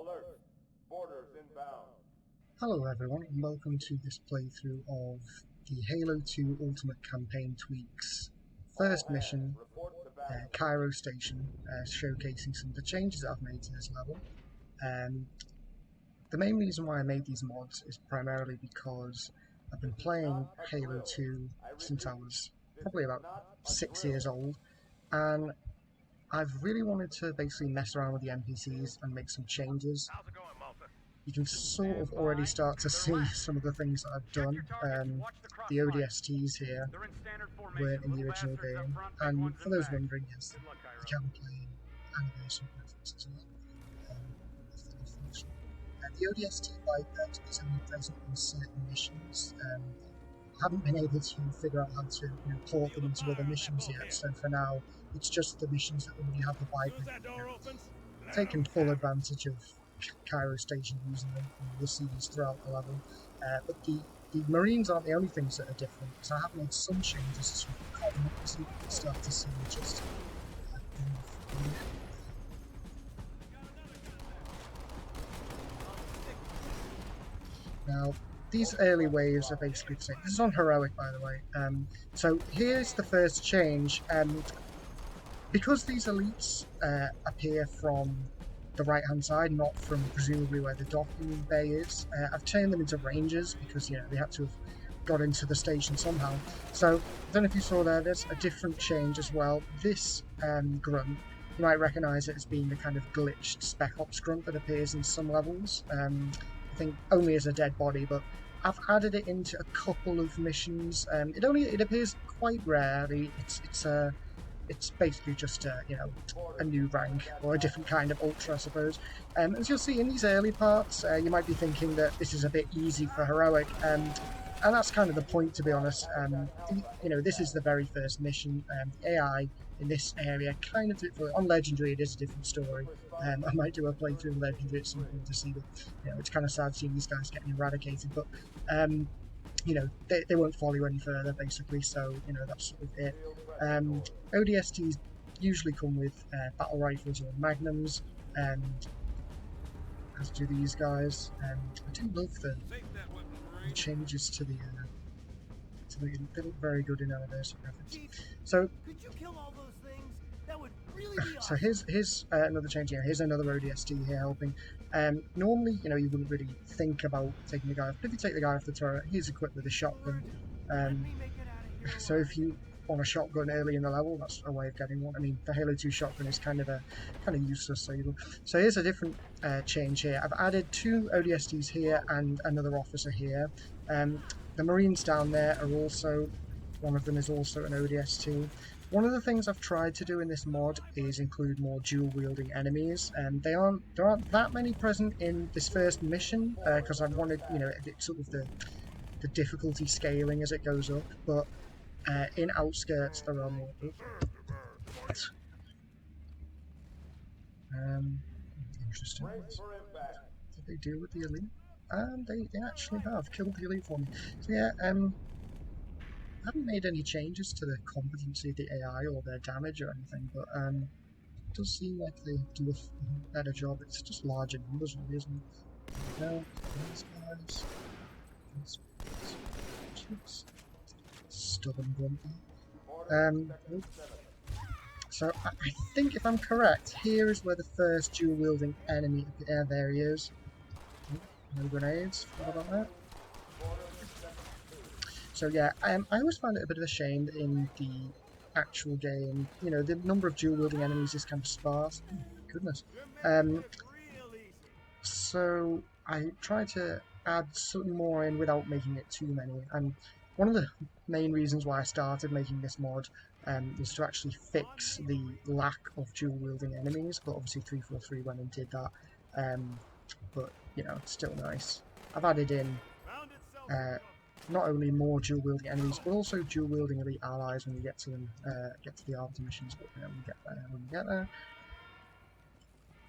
Alert! Borders inbound. Hello everyone, and welcome to this playthrough of the Halo 2 Ultimate Campaign Tweaks first All hands, mission, report to battle. Cairo Station, showcasing some of the changes that I've made to this level. The main reason why I made these mods is primarily because I've been playing Halo 2 since I was probably about 6 years old, and I've really wanted to basically mess around with the NPCs and make some changes. How's it going, Malta? You can sort of already start to see some of the things that I've done. The ODSTs here They're in standard weren't formation. in the Little original bastards up game, front, big and ones for in those back. wondering, yes, Good luck, Cairo. you can play anniversary references as well. The ODST byte is only present in certain missions. I haven't been able to figure out how to port them into other missions yet, so for now it's just the missions that already have the byte. Taking full advantage of Cairo Station using them, and you'll see these throughout the level. But the Marines aren't the only things that are different, so I have made some changes to the coordinates, so you can start to see just now. These early waves are basically the same. This is on Heroic, by the way. So here's the first change. Because these elites appear from the right-hand side, not from presumably where the docking bay is, I've turned them into rangers because they had to have got into the station somehow. So I don't know if you saw there's a different change as well. This grunt, you might recognise it as being the kind of glitched Spec Ops grunt that appears in some levels. I think only as a dead body, but I've added it into a couple of missions. It appears quite rarely. It's basically just a new rank or a different kind of ultra, I suppose. As you'll see in these early parts, you might be thinking that this is a bit easy for Heroic, and that's kind of the point, to be honest. This is the very first mission. The AI in this area kind of on Legendary, it is a different story. I might do a playthrough of Legendary at some point to see that. It's kind of sad seeing these guys getting eradicated, but they won't follow you any further, basically. So that's sort of it. ODSTs usually come with battle rifles or magnums, as do these guys. I do love the changes to the they look very good in anniversary reference. So could you kill all those things? That would really be so awesome. here's another change here. Here's another ODST here helping. Normally, you wouldn't really think about taking the guy off, but if you take the guy off the turret, he's equipped with a shotgun. Let me make it out of here. So if you want a shotgun early in the level, that's a way of getting one. I mean, the Halo 2 shotgun is kind of useless. So here's a different change here. I've added 2 ODSTs here and another officer here. The Marines down there are also, one of them is also an ODST. One of the things I've tried to do in this mod is include more dual-wielding enemies, and there aren't that many present in this first mission because I wanted, it's sort of the difficulty scaling as it goes up. But in Outskirts there are more. Interesting. Did they deal with the elite? And they actually have killed the elite for me. So yeah, I haven't made any changes to the competency of the AI or their damage or anything, but it does seem like they do a better job. It's just larger numbers, really, isn't it? No, these guys. Stubborn grumpy. So I think, if I'm correct, here is where the first dual-wielding enemy appears. There he is. No grenades. Forgot about that. So yeah, I always find it a bit of a shame that in the actual game, the number of dual-wielding enemies is kind of sparse. Oh, goodness. So I try to add something more in without making it too many. And one of the main reasons why I started making this mod was to actually fix the lack of dual-wielding enemies. But obviously 343 went and did that. But it's still nice. I've added in not only more dual-wielding enemies, but also dual-wielding elite allies when you get to them, get to the Arbiter missions. But we get there when we get there.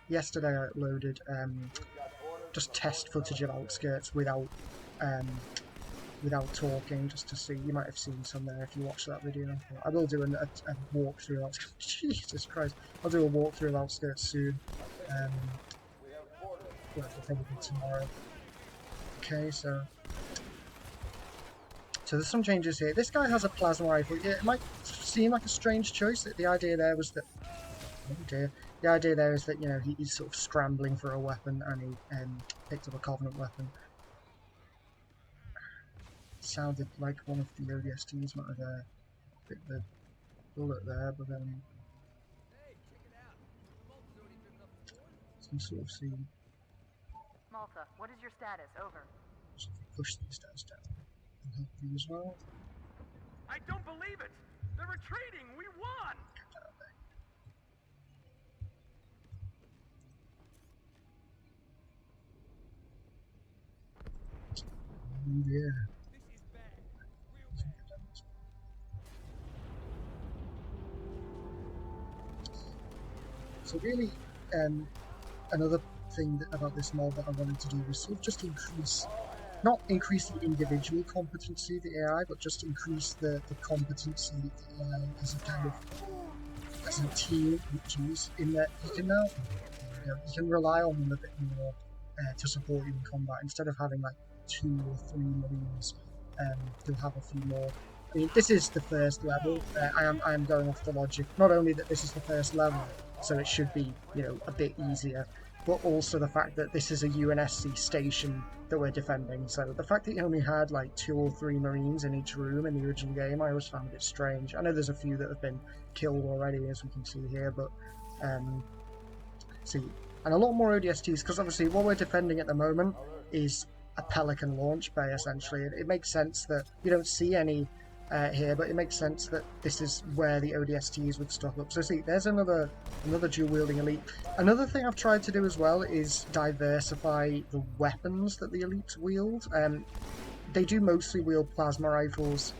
Yesterday I uploaded just test footage of Outskirts without talking, just to see. You might have seen some there if you watched that video. I will do a walkthrough of Outskirts. Jesus Christ, I'll do a walkthrough of Outskirts soon. Well, we'll probably do tomorrow. Okay, so there's some changes here. This guy has a plasma rifle. Yeah, it might seem like a strange choice. The idea there was that, oh dear, the idea there is that, you know, he's sort of scrambling for a weapon and he picked up a Covenant weapon. Sounded like one of the ODSTs might have bit the bullet there, but then some sort of scene. Malta, what is your status? Over. So if we push these guys down, we'll help you as well. I don't believe it! They're retreating! We won! Get down there. Oh yeah. This is bad. Real bad. So really, another thing about this mod that I wanted to do was sort of just increase, not increase the individual competency of the AI, but just increase the competency of the AI as a kind of, as a team, which in that you can now, you can rely on them a bit more to support you in combat. Instead of having like 2 or 3 Marines, you'll have a few more. I mean, this is the first level. I am going off the logic, not only that this is the first level, so it should be, you know, a bit easier, but also the fact that this is a UNSC station that we're defending. So the fact that you only had like 2 or 3 Marines in each room in the original game, I always found a bit strange. I know there's a few that have been killed already, as we can see here, but see, and a lot more ODSTs, because obviously what we're defending at the moment is a Pelican launch bay, essentially. It makes sense that you don't see any here, but it makes sense that this is where the ODSTs would stock up. So see, there's another dual wielding elite. Another thing I've tried to do as well is diversify the weapons that the elites wield. They do mostly wield plasma rifles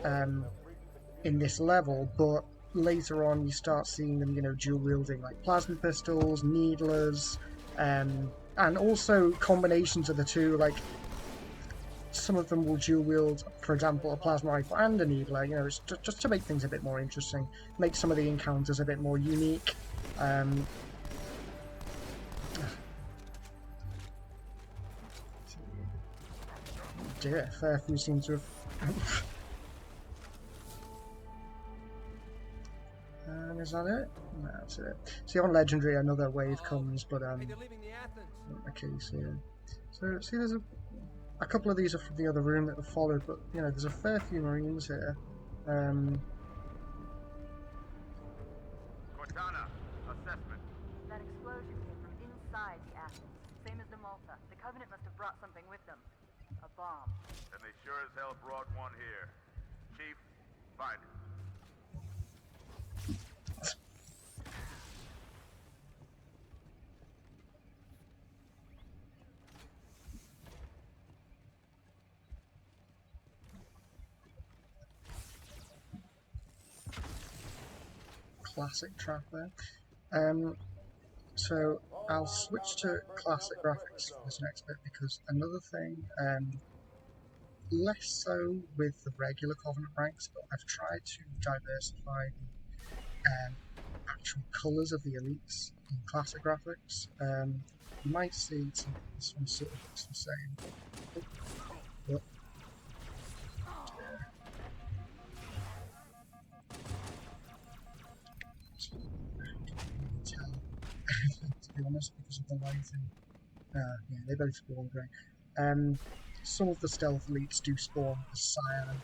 in this level, but later on you start seeing them, you know, dual wielding like plasma pistols, needlers, and also combinations of the two. Like some of them will dual wield, for example, a plasma rifle and a needler. You know, it's just to make things a bit more interesting, make some of the encounters a bit more unique. Dear, a fair few seem to have. Is that it? No, that's it. See, on Legendary, another wave comes, but not the case here. So, see, there's a couple of these are from the other room that have followed, but you know, there's a fair few Marines here. Cortana, assessment. That explosion came from inside the Athens, same as the Malta. The Covenant must have brought something with them. A bomb. And they sure as hell brought one here. Chief, find it. Classic trap there. So I'll switch to classic graphics for this next bit, because another thing, less so with the regular Covenant ranks, but I've tried to diversify the actual colours of the elites in classic graphics. You might see this one sort of looks the same. But, to be honest, because of the lighting. Yeah, they both spawn grey. Some of the stealth elites do spawn as cyan,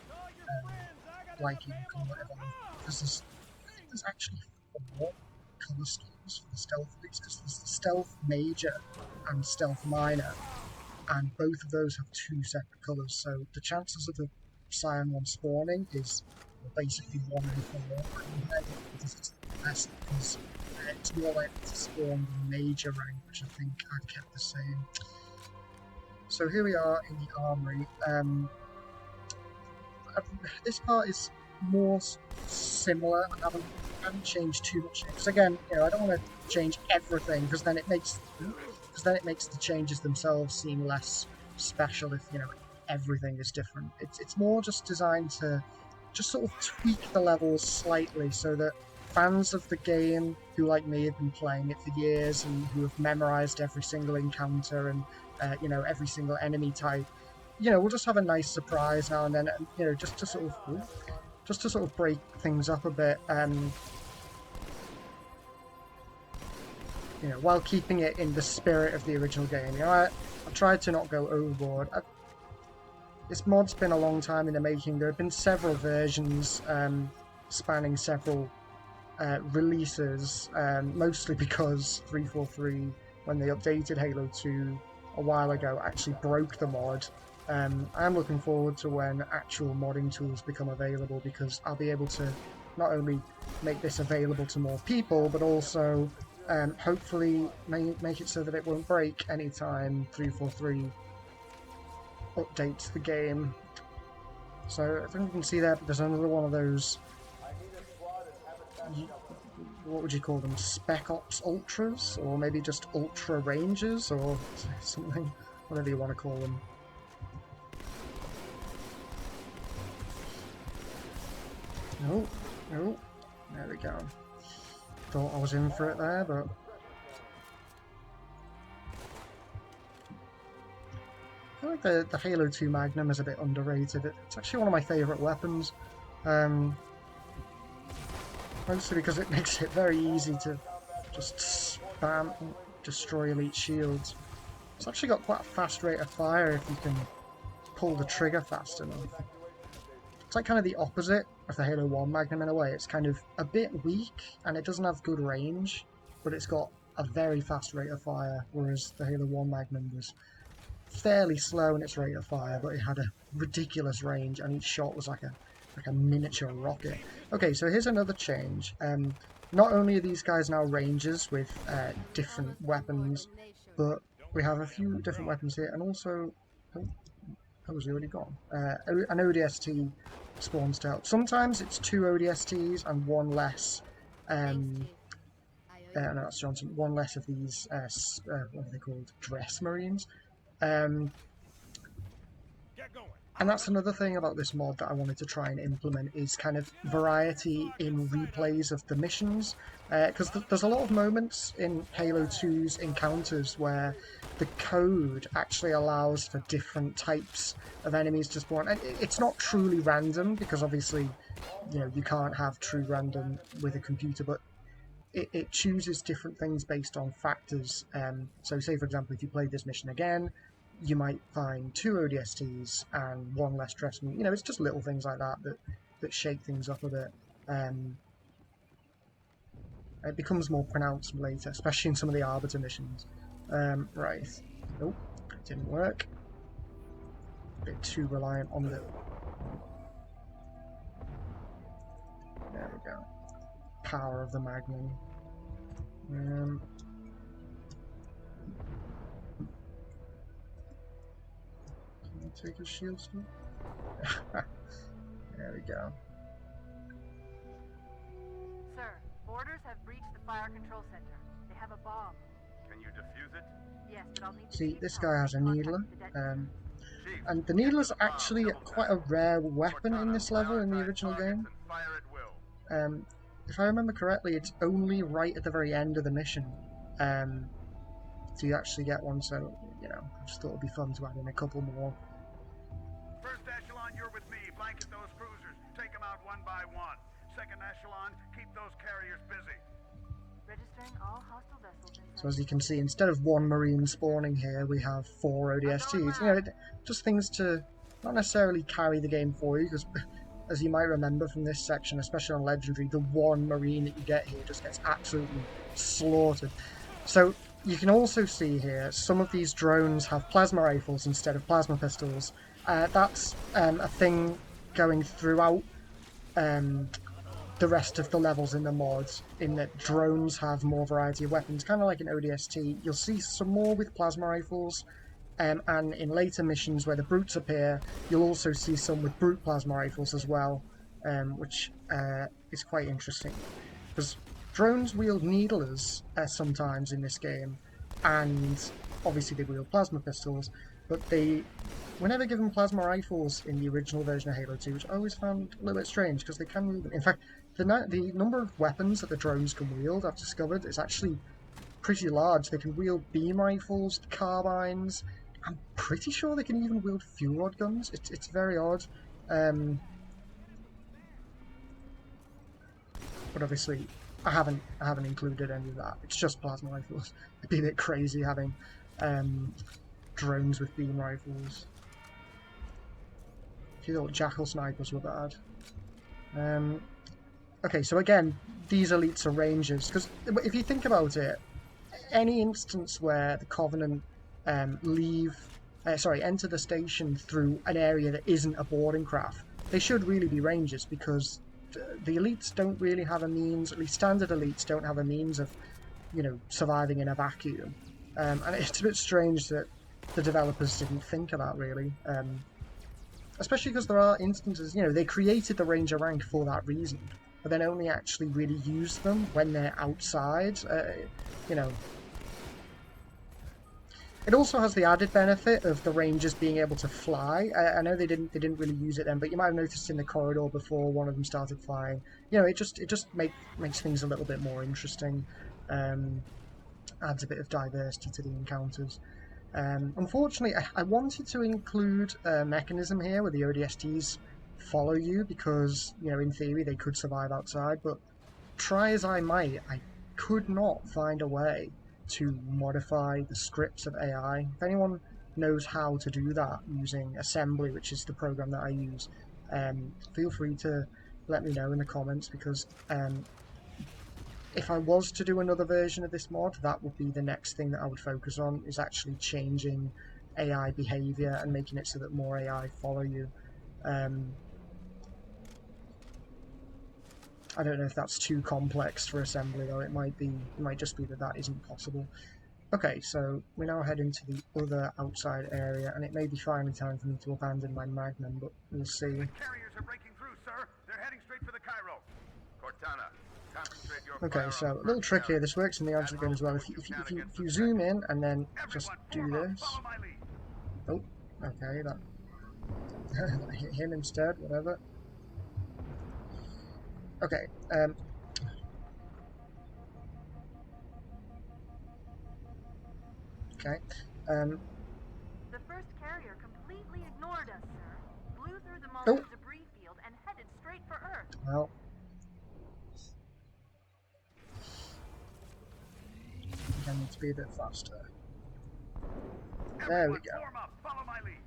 liking, whatever. Because there's actually 4 colour schemes for the stealth elites, because there's the stealth major and stealth minor, and both of those have 2 separate colours. So the chances of the cyan one spawning is basically 1 in 4. It's less because it's more likely to spawn the major rank, which I think I've kept the same. So here we are in the armory. This part is more similar. I haven't changed too much, because again, you know, I don't want to change everything, because then it makes the changes themselves seem less special if, you know, everything is different. It's more just designed to just sort of tweak the levels slightly, so that fans of the game who, like me, have been playing it for years and who have memorized every single encounter and you know, every single enemy type, you know, we'll just have a nice surprise now and then, you know, just to sort of break things up a bit, you know, while keeping it in the spirit of the original game. You know, I've tried to not go overboard. This mod's been a long time in the making. There have been several versions spanning several releases, mostly because 343, when they updated Halo 2 a while ago, actually broke the mod. I'm looking forward to when actual modding tools become available, because I'll be able to not only make this available to more people, but also hopefully make it so that it won't break anytime 343 updates the game. So I don't know if you can see that, but there's another one of those, what would you call them, Spec Ops Ultras, or maybe just Ultra Rangers, or something, whatever you want to call them. Oh, oh, there we go. Thought I was in for it there, but I feel like the Halo 2 Magnum is a bit underrated. It's actually one of my favourite weapons, mostly because it makes it very easy to just spam, destroy elite shields. It's actually got quite a fast rate of fire if you can pull the trigger fast enough. It's like kind of the opposite of the Halo 1 Magnum in a way. It's kind of a bit weak and it doesn't have good range, but it's got a very fast rate of fire, whereas the Halo 1 Magnum was fairly slow in its rate of fire, but it had a ridiculous range and each shot was like a miniature rocket. Okay, so here's another change. Not only are these guys now rangers with different weapons, but we have a few different weapons here, and also... Oh, was he already gone? An ODST spawns to help. Sometimes it's 2 ODSTs and one less. No, that's Johnson. One less of these. What are they called? Dress Marines. And that's another thing about this mod that I wanted to try and implement, is kind of variety in replays of the missions, because there's a lot of moments in Halo 2's encounters where the code actually allows for different types of enemies to spawn, and it's not truly random, because obviously, you know, you can't have true random with a computer, but it chooses different things based on factors. So say, for example, if you play this mission again, you might find 2 ODSTs and 1 less dressman. You know, it's just little things like that that shake things up a bit. It becomes more pronounced later, especially in some of the Arbiter missions. Right. Nope, it didn't work. A bit too reliant on the... There we go. Power of the Magnum. Take his shield still? There we go. Sir, boarders have breached the fire control center. They have a bomb. Can you defuse it? Yes, but I'll need to See, see this the guy power. has a needler, Chief, and the needler's actually quite a rare weapon in this level in the original game. Fire at will. If I remember correctly, it's only right at the very end of the mission do you actually get one, so, you know, I just thought it'd be fun to add in a couple more. First echelon, you're with me. Blanket those cruisers. Take them out one by one. Second echelon, keep those carriers busy. Registering all hostile vessels inside. So as you can see, instead of 1 Marine spawning here, we have 4 ODSTs. You know, just things to not necessarily carry the game for you, because as you might remember from this section, especially on Legendary, the 1 Marine that you get here just gets absolutely slaughtered. So you can also see here, some of these drones have plasma rifles instead of plasma pistols. That's a thing going throughout the rest of the levels in the mods, in that drones have more variety of weapons, kind of like an ODST. You'll see some more with plasma rifles, and in later missions where the brutes appear, you'll also see some with brute plasma rifles as well, which is quite interesting, because drones wield needlers sometimes in this game, and obviously they wield plasma pistols, but they were never given plasma rifles in the original version of Halo 2, which I always found a little bit strange, because they can wield them. In fact, the number of weapons that the drones can wield, I've discovered, is actually pretty large. They can wield beam rifles, carbines. I'm pretty sure they can even wield fuel rod guns. It's very odd. But obviously, I haven't included any of that. It's just plasma rifles. It'd be a bit crazy having drones with beam rifles. If you thought jackal snipers were bad. Okay, so again, these elites are rangers, because if you think about it, any instance where the Covenant enter the station through an area that isn't a boarding craft, they should really be rangers, because the elites don't really have a means, at least standard elites don't have a means of, you know, surviving in a vacuum. And it's a bit strange that the developers didn't think of that, really. Especially because there are instances, you know, they created the ranger rank for that reason, but then only actually really use them when they're outside, you know. It also has the added benefit of the rangers being able to fly. I know they didn't really use it then, but you might have noticed in the corridor before one of them started flying. You know, it just makes things a little bit more interesting. Adds a bit of diversity to the encounters. Unfortunately, I wanted to include a mechanism here where the ODSTs follow you, because, you know, in theory they could survive outside, but try as I might, I could not find a way to modify the scripts of AI. If anyone knows how to do that using assembly, which is the program that I use, feel free to let me know in the comments, because if I was to do another version of this mod, that would be the next thing that I would focus on, is actually changing AI behavior and making it so that more AI follow you. I don't know if that's too complex for assembly, though. It might just be that isn't possible. Okay, so we now head into the other outside area, and it may be finally time for me to abandon my Magnum, but we'll see. The carriers are breaking through, sir. They're heading straight for the Cairo. Cortana, concentrate your Okay, so a little trick here. This works in the Adjunct game as well. If you zoom in and then just do this. Follow my lead. Oh, okay, that hit him instead. Whatever. Okay. Okay. The first carrier completely ignored us, sir. Blew through the Malta debris field and headed straight for Earth. Well, I need to be a bit faster. There we go. Form up. Follow my lead.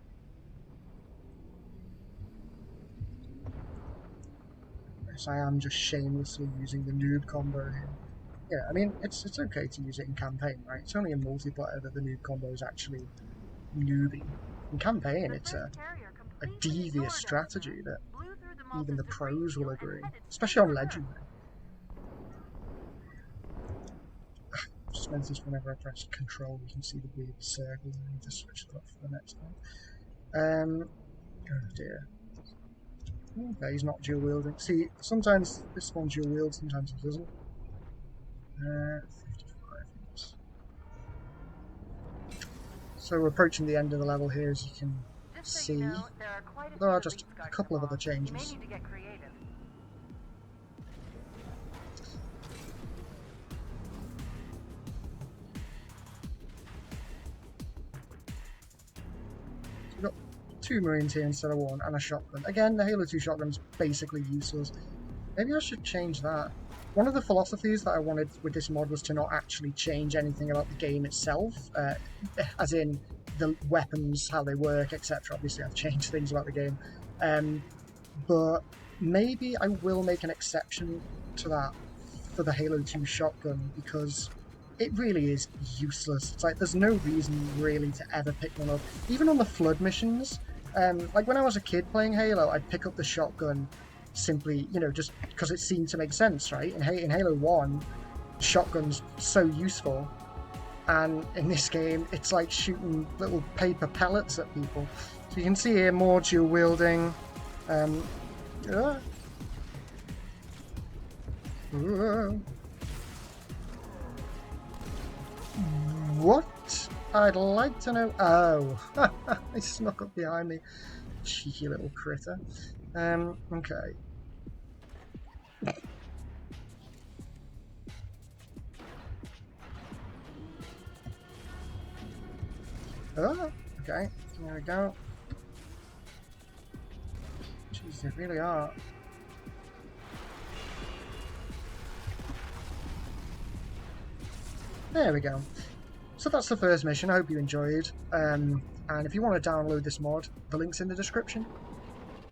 Yes, I am just shamelessly using the noob combo here. Yeah, I mean, it's okay to use it in campaign, right? It's only in multiplayer that the noob combo is actually newbie. In campaign, it's a devious strategy that even the pros will agree, especially on Legendary. Just notice whenever I press Control, you can see the weird circle. I need to switch it up for the next one. Oh dear. Okay, he's not dual wielding. See, sometimes this one dual wields, sometimes it doesn't. 55 minutes. So we're approaching the end of the level here, as you can see. There are just a couple of other changes. We've got 2 Marines here instead of 1, and a shotgun. Again, the Halo 2 shotgun's basically useless. Maybe I should change that. One of the philosophies that I wanted with this mod was to not actually change anything about the game itself, as in the weapons, how they work, etc. Obviously I've changed things about the game, but maybe I will make an exception to that for the Halo 2 shotgun, because it really is useless. It's like there's no reason really to ever pick one up. Even on the Flood missions, like when I was a kid playing Halo, I'd pick up the shotgun simply, you know, just because it seemed to make sense, right? In Halo 1, shotgun's so useful, and in this game, it's like shooting little paper pellets at people. So you can see here more dual wielding. What? I'd like to know. Oh, they snuck up behind me. Cheeky little critter. Okay. Oh, okay. There we go. Jeez, they really are. There we go. So that's the first mission. I hope you enjoyed. And if you want to download this mod, the link's in the description.